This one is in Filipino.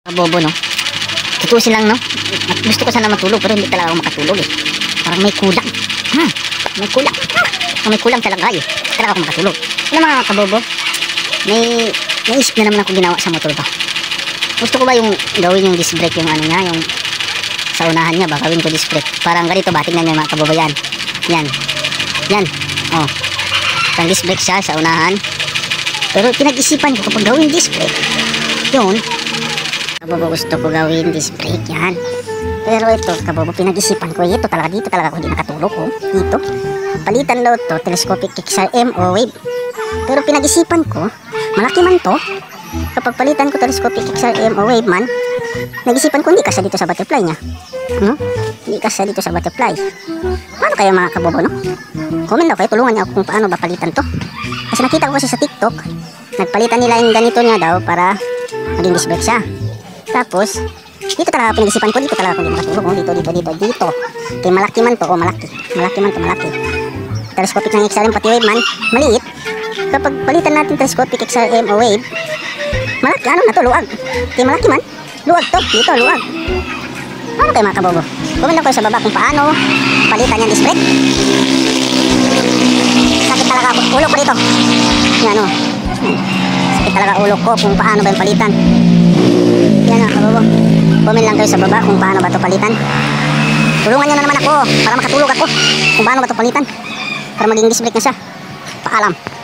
Kabobo, no? Tutusin lang, no? At gusto ko sana matulog pero hindi talaga ako makatulog eh. Parang may kulang. May kulang. May kulang talaga eh. Hindi talaga ako makatulog. Alam mga kabobo, may naisip na naman ako ginawa sa motor ba. Gusto ko ba yung gawin yung disc brake yung ano niya, yung sa unahan niya ba, gawin ko disc brake. Parang ganito ba, tingnan niyo mga kabobo yan. Yan. Yan. Oh. Parang disc brake siya sa unahan. Pero pinag-isipan ko kapag gawin disc brake, yun, kabobo gusto ko gawin disc brake yan. Pero ito kabobo pinag-isipan ko, ito talaga, dito talaga ako hindi nakatulog ko. Dito. Palitan daw to, telescopic XRM o wave. Pero pinag-isipan ko, malaki man to. Kapag palitan ko telescopic XRM o wave man, nag-isipan ko hindi kasya dito sa butterfly niya. No? Hindi kasya dito sa butterfly. Paano kayo mga kabobo, no? Comment daw kayo, tulungan niyo ako kung paano ba palitan to. Kasi nakita ko kasi sa TikTok, nagpalitan nila yung ganito niya daw para maging disc brake siya. Tapos, dito talaga pinag-isipan ko, dito talaga ako hindi makatulog. Dito. Kaya malaki man to, malaki. Malaki man to, malaki. Telescopic ng XRM pati wave man, maliit. Kapag palitan natin telescopic XRM o wave, malaki, ano na to, luwag. Kaya malaki man, luwag to, dito, luwag. Paano kayo mga kabobo? Comment lang kayo sa baba kung paano palitan yung disc brake. Sakit talaga ako, ulo ko dito. Yan o. Sakit talaga ulo ko kung paano ba yung palitan. Yan o, kabobo. Comment lang kayo sa baba kung paano ba ito palitan. Tulungan nyo na naman ako para makatulog ako kung paano ba ito palitan. Para maging disc brake na siya. Paalam.